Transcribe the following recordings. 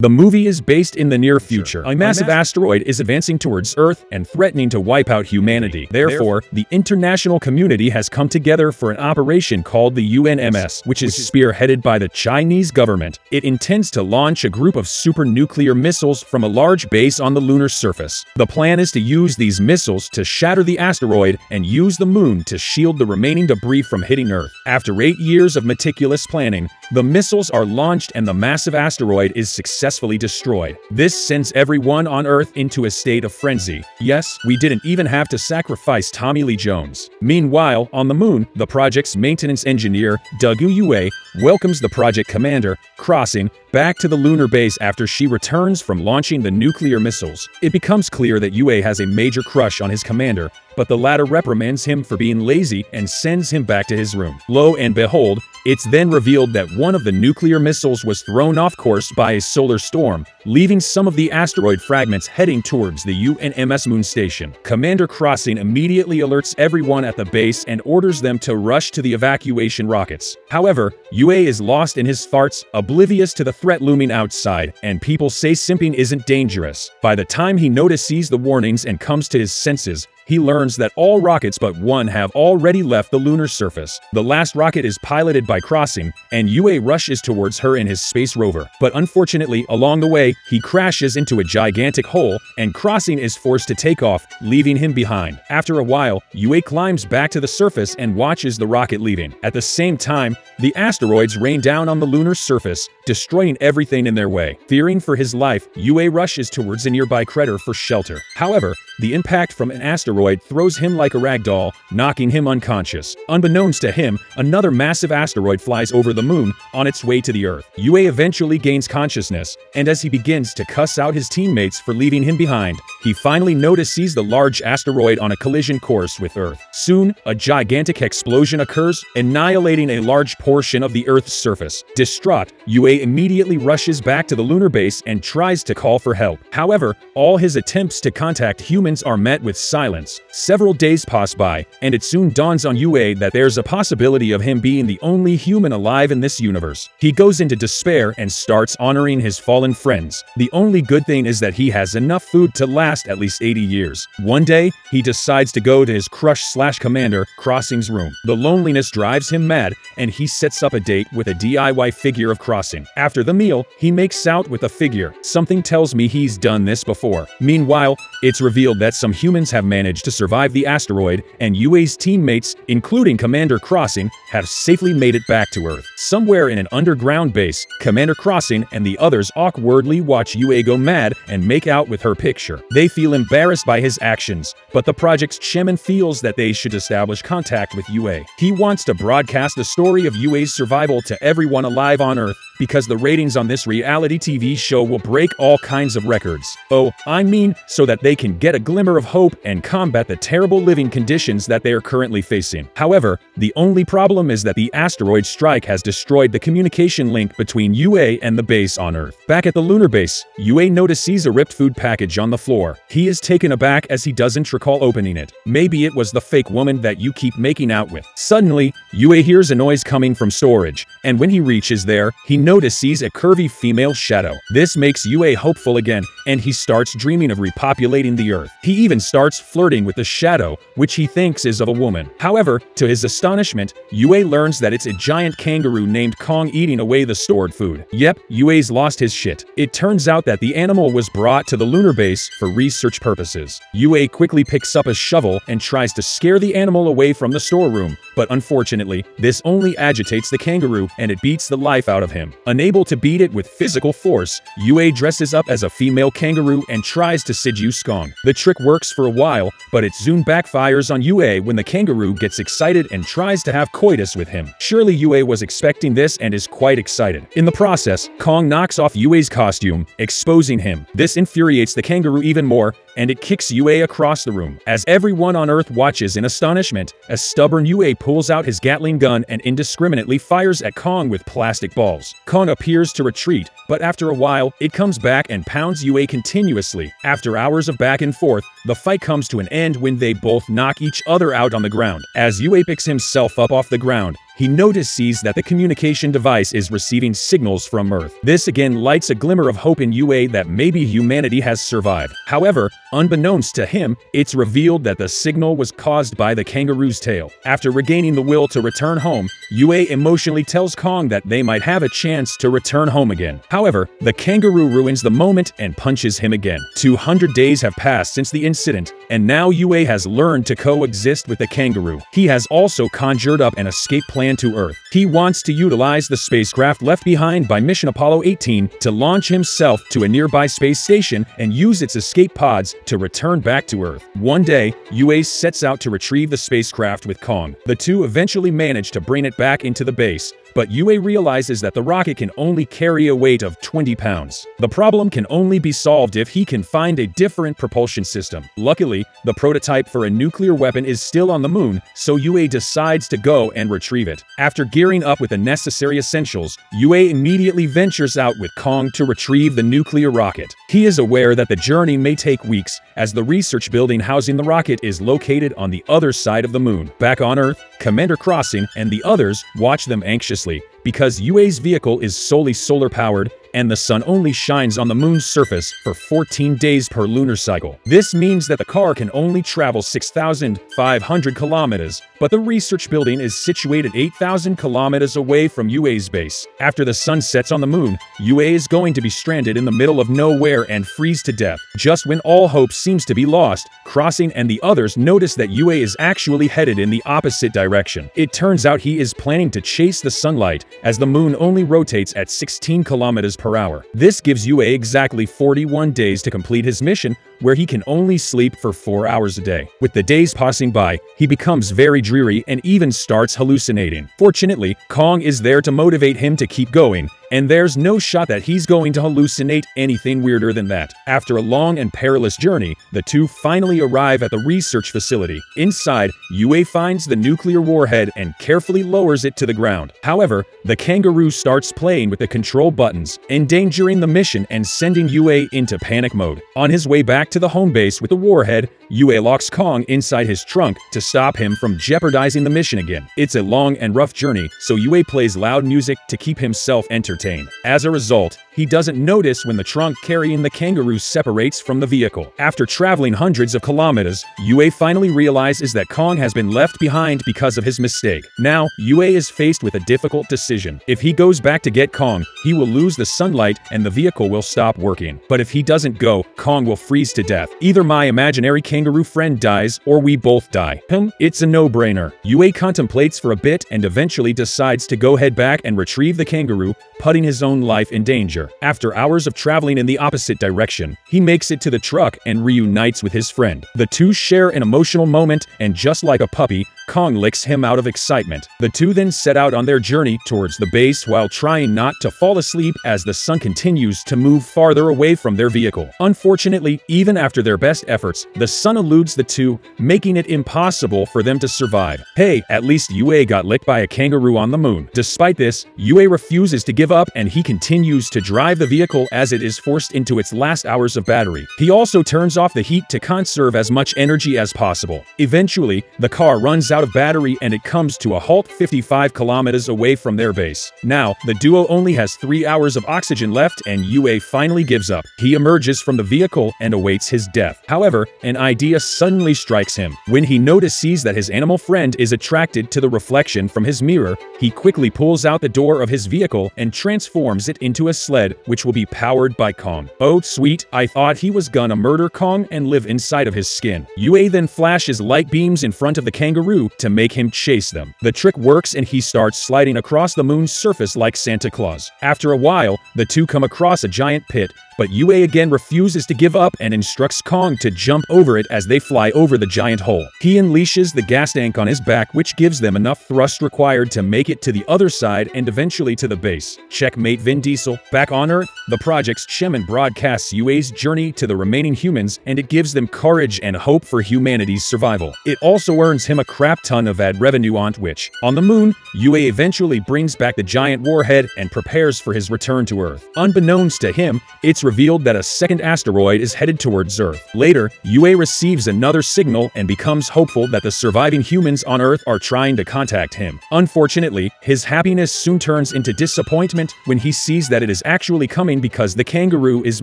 The movie is based in the near future. A massive asteroid is advancing towards Earth and threatening to wipe out humanity. Therefore, the international community has come together for an operation called the UNMS, which is spearheaded by the Chinese government. It intends to launch a group of super-nuclear missiles from a large base on the lunar surface. The plan is to use these missiles to shatter the asteroid and use the moon to shield the remaining debris from hitting Earth. After 8 years of meticulous planning, the missiles are launched and the massive asteroid is successfully destroyed. This sends everyone on Earth into a state of frenzy. Yes, we didn't even have to sacrifice Tommy Lee Jones. Meanwhile, on the moon, the project's maintenance engineer, Doug Yue, welcomes the project commander, Crossing, back to the lunar base after she returns from launching the nuclear missiles. It becomes clear that Yue has a major crush on his commander, but the latter reprimands him for being lazy and sends him back to his room. Lo and behold, it's then revealed that one of the nuclear missiles was thrown off course by a solar storm, leaving some of the asteroid fragments heading towards the UNMS moon station. Commander Crossing immediately alerts everyone at the base and orders them to rush to the evacuation rockets. However, Yue is lost in his farts, oblivious to the threat looming outside, and people say simping isn't dangerous. By the time he notices the warnings and comes to his senses, he learns that all rockets but one have already left the lunar surface. The last rocket is piloted by Crossing, and Yue rushes towards her in his space rover. But unfortunately, along the way, he crashes into a gigantic hole, and Crossing is forced to take off, leaving him behind. After a while, Yue climbs back to the surface and watches the rocket leaving. At the same time, the asteroids rain down on the lunar surface, destroying everything in their way. Fearing for his life, Yue rushes towards a nearby crater for shelter. However, the impact from an asteroid throws him like a rag doll, knocking him unconscious. Unbeknownst to him, another massive asteroid flies over the moon on its way to the Earth. Yue eventually gains consciousness, and as he begins to cuss out his teammates for leaving him behind, he finally notices the large asteroid on a collision course with Earth. Soon, a gigantic explosion occurs, annihilating a large portion of the Earth's surface. Distraught, Yue immediately rushes back to the lunar base and tries to call for help. However, all his attempts to contact humans are met with silence. Several days pass by, and it soon dawns on Yue that there's a possibility of him being the only human alive in this universe. He goes into despair and starts honoring his fallen friends. The only good thing is that he has enough food to last at least 80 years. One day, he decides to go to his crush/commander, Crossing's room. The loneliness drives him mad, and he sets up a date with a DIY figure of Crossing. After the meal, he makes out with the figure. Something tells me he's done this before. Meanwhile, it's revealed that some humans have managed to survive the asteroid, and Yue's teammates, including Commander Crossing, have safely made it back to Earth. Somewhere in an underground base, Commander Crossing and the others awkwardly watch Yue go mad and make out with her picture. They feel embarrassed by his actions, but the project's chairman feels that they should establish contact with Yue. He wants to broadcast the story of Yue's survival to everyone alive on Earth, because the ratings on this reality TV show will break all kinds of records. Oh, I mean, so that they can get a glimmer of hope and combat the terrible living conditions that they are currently facing. However, the only problem is that the asteroid strike has destroyed the communication link between Yue and the base on Earth. Back at the lunar base, Yue notices a ripped food package on the floor. He is taken aback as he doesn't recall opening it. Maybe it was the fake woman that you keep making out with. Suddenly, Yue hears a noise coming from storage, and when he reaches there, he notices a curvy female shadow. This makes Yue hopeful again, and he starts dreaming of repopulating the Earth. He even starts flirting with the shadow, which he thinks is of a woman. However, to his astonishment, Yue learns that it's a giant kangaroo named Kong eating away the stored food. Yep, Yue's lost his shit. It turns out that the animal was brought to the lunar base for research purposes. Yue quickly picks up a shovel and tries to scare the animal away from the storeroom, but unfortunately, this only agitates the kangaroo and it beats the life out of him. Unable to beat it with physical force, Yue dresses up as a female kangaroo and tries to seduce Kong. The trick works for a while, but it soon backfires on Yue when the kangaroo gets excited and tries to have coitus with him. Surely Yue was expecting this and is quite excited. In the process, Kong knocks off Yue's costume, exposing him. This infuriates the kangaroo even more, and it kicks Yue across the room. As everyone on Earth watches in astonishment, a stubborn Yue pulls out his Gatling gun and indiscriminately fires at Kong with plastic balls. Kong appears to retreat, but after a while, it comes back and pounds Yue continuously. After hours of back and forth, the fight comes to an end when they both knock each other out on the ground. As Yue picks himself up off the ground, he notices that the communication device is receiving signals from Earth. This again lights a glimmer of hope in Yue that maybe humanity has survived. However, unbeknownst to him, it's revealed that the signal was caused by the kangaroo's tail. After regaining the will to return home, Yue emotionally tells Kong that they might have a chance to return home again. However, the kangaroo ruins the moment and punches him again. 200 days have passed since the incident, and now Yue has learned to coexist with the kangaroo. He has also conjured up an escape plan to Earth. He wants to utilize the spacecraft left behind by mission Apollo 18 to launch himself to a nearby space station and use its escape pods to return back to Earth. One day, Yue sets out to retrieve the spacecraft with Kong. The two eventually manage to bring it back into the base, but Yue realizes that the rocket can only carry a weight of 20 pounds. The problem can only be solved if he can find a different propulsion system. Luckily, the prototype for a nuclear weapon is still on the moon, so Yue decides to go and retrieve it. After gearing up with the necessary essentials, Yue immediately ventures out with Kong to retrieve the nuclear rocket. He is aware that the journey may take weeks, as the research building housing the rocket is located on the other side of the moon. Back on Earth, Commander Crossing and the others watch them anxiously, because Yue's vehicle is solely solar-powered, and the sun only shines on the moon's surface for 14 days per lunar cycle. This means that the car can only travel 6,500 kilometers, but the research building is situated 8,000 kilometers away from Yue's base. After the sun sets on the moon, Yue is going to be stranded in the middle of nowhere and freeze to death. Just when all hope seems to be lost, Crossing and the others notice that Yue is actually headed in the opposite direction. It turns out he is planning to chase the sunlight, as the moon only rotates at 16 kilometers per hour. This gives Yue exactly 41 days to complete his mission, where he can only sleep for 4 hours a day. With the days passing by, he becomes very dreary and even starts hallucinating. Fortunately, Kong is there to motivate him to keep going, and there's no shot that he's going to hallucinate anything weirder than that. After a long and perilous journey, the two finally arrive at the research facility. Inside, Yue finds the nuclear warhead and carefully lowers it to the ground. However, the kangaroo starts playing with the control buttons, endangering the mission and sending Yue into panic mode. On his way back to the home base with the warhead, Yue locks Kong inside his trunk to stop him from jeopardizing the mission again. It's a long and rough journey, so Yue plays loud music to keep himself entertained. As a result, he doesn't notice when the trunk carrying the kangaroo separates from the vehicle. After traveling hundreds of kilometers, Yue finally realizes that Kong has been left behind because of his mistake. Now, Yue is faced with a difficult decision. If he goes back to get Kong, he will lose the sunlight and the vehicle will stop working. But if he doesn't go, Kong will freeze to death. Either my imaginary kangaroo friend dies, or we both die. It's a no-brainer. Yue contemplates for a bit and eventually decides to go head back and retrieve the kangaroo, putting his own life in danger. After hours of traveling in the opposite direction, he makes it to the truck and reunites with his friend. The two share an emotional moment, and just like a puppy, Kong licks him out of excitement. The two then set out on their journey towards the base while trying not to fall asleep as the sun continues to move farther away from their vehicle. Unfortunately, even after their best efforts, the sun eludes the two, making it impossible for them to survive. Hey, at least Yue got licked by a kangaroo on the moon. Despite this, Yue refuses to give up and he continues to drive the vehicle as it is forced into its last hours of battery. He also turns off the heat to conserve as much energy as possible. Eventually, the car runs out of battery and it comes to a halt 55 kilometers away from their base. Now, the duo only has 3 hours of oxygen left and Yue finally gives up. He emerges from the vehicle and awaits his death. However, an idea suddenly strikes him. When he notices that his animal friend is attracted to the reflection from his mirror, he quickly pulls out the door of his vehicle and transforms it into a sled, which will be powered by Kong. Oh sweet, I thought he was gonna murder Kong and live inside of his skin. Yue then flashes light beams in front of the kangaroo to make him chase them. The trick works and he starts sliding across the moon's surface like Santa Claus. After a while, the two come across a giant pit, but Yue again refuses to give up and instructs Kong to jump over it as they fly over the giant hole. He unleashes the gas tank on his back, which gives them enough thrust required to make it to the other side and eventually to the base. Checkmate Vin Diesel. Back Back on Earth, the project's chairman broadcasts UA's journey to the remaining humans, and it gives them courage and hope for humanity's survival. It also earns him a crap ton of ad revenue on which. On the moon, UA eventually brings back the giant warhead and prepares for his return to Earth. Unbeknownst to him, it's revealed that a second asteroid is headed towards Earth. Later, UA receives another signal and becomes hopeful that the surviving humans on Earth are trying to contact him. Unfortunately, his happiness soon turns into disappointment when he sees that it is actually coming because the kangaroo is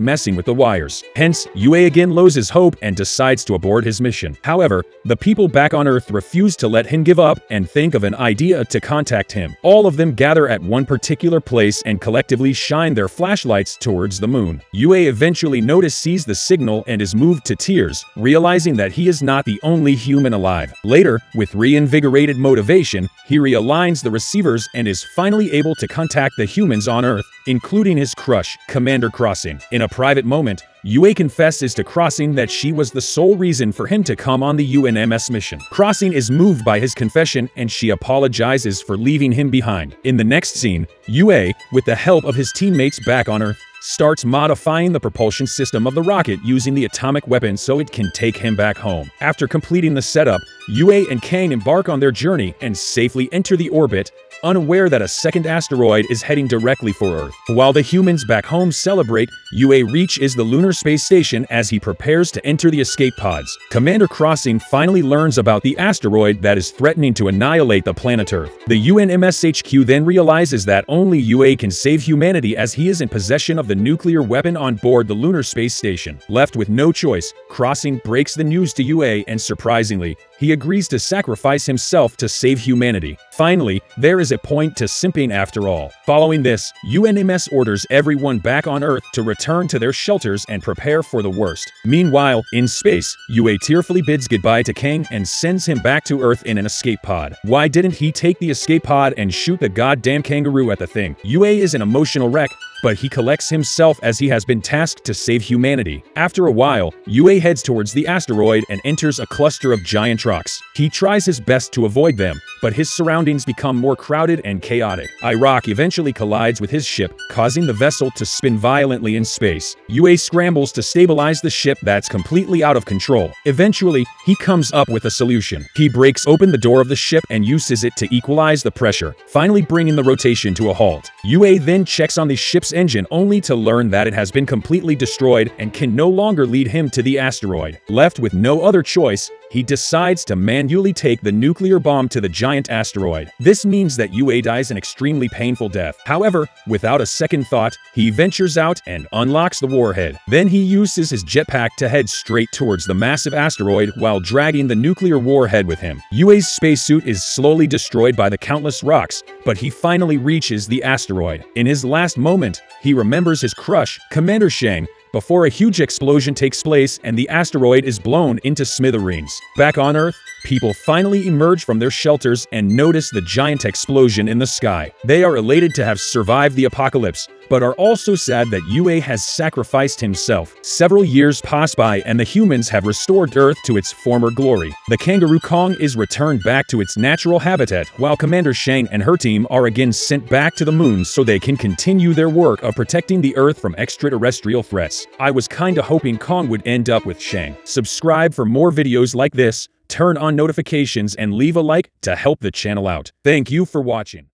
messing with the wires. Hence, UA again loses hope and decides to abort his mission. However, the people back on Earth refuse to let him give up and think of an idea to contact him. All of them gather at one particular place and collectively shine their flashlights towards the moon. UA eventually sees the signal and is moved to tears, realizing that he is not the only human alive. Later, with reinvigorated motivation, he realigns the receivers and is finally able to contact the humans on Earth, including his crush, Commander Crossing. In a private moment, UA confesses to Crossing that she was the sole reason for him to come on the UNMS mission. Crossing is moved by his confession and she apologizes for leaving him behind. In the next scene, UA, with the help of his teammates back on Earth, starts modifying the propulsion system of the rocket using the atomic weapon so it can take him back home. After completing the setup, UA and Kang embark on their journey and safely enter the orbit, unaware that a second asteroid is heading directly for Earth. While the humans back home celebrate, UA reaches the lunar space station as he prepares to enter the escape pods. Commander Crossing finally learns about the asteroid that is threatening to annihilate the planet Earth. The UNMS HQ then realizes that only UA can save humanity as he is in possession of the nuclear weapon on board the lunar space station. Left with no choice, Crossing breaks the news to UA and surprisingly, he agrees to sacrifice himself to save humanity. Finally, there is a point to simping after all. Following this, UNMS orders everyone back on Earth to return to their shelters and prepare for the worst. Meanwhile, in space, UA tearfully bids goodbye to Kang and sends him back to Earth in an escape pod. Why didn't he take the escape pod and shoot the goddamn kangaroo at the thing? UA is an emotional wreck, but he collects himself as he has been tasked to save humanity. After a while, UA heads towards the asteroid and enters a cluster of giant rocks. He tries his best to avoid them, but his surroundings become more crowded and chaotic. A rock eventually collides with his ship, causing the vessel to spin violently in space. UA scrambles to stabilize the ship that's completely out of control. Eventually, he comes up with a solution. He breaks open the door of the ship and uses it to equalize the pressure, finally bringing the rotation to a halt. UA then checks on the ship's engine only to learn that it has been completely destroyed and can no longer lead him to the asteroid. Left with no other choice, he decides to manually take the nuclear bomb to the giant asteroid. This means that UA dies an extremely painful death. However, without a second thought, he ventures out and unlocks the warhead. Then he uses his jetpack to head straight towards the massive asteroid while dragging the nuclear warhead with him. UA's spacesuit is slowly destroyed by the countless rocks, but he finally reaches the asteroid. In his last moment, he remembers his crush, Commander Shang, before a huge explosion takes place and the asteroid is blown into smithereens. Back on Earth, people finally emerge from their shelters and notice the giant explosion in the sky. They are elated to have survived the apocalypse, but are also sad that UA has sacrificed himself. Several years pass by and the humans have restored Earth to its former glory. The kangaroo Kong is returned back to its natural habitat, while Commander Shang and her team are again sent back to the moon so they can continue their work of protecting the Earth from extraterrestrial threats. I was kinda hoping Kong would end up with Shang. Subscribe for more videos like this, turn on notifications and leave a like to help the channel out. Thank you for watching.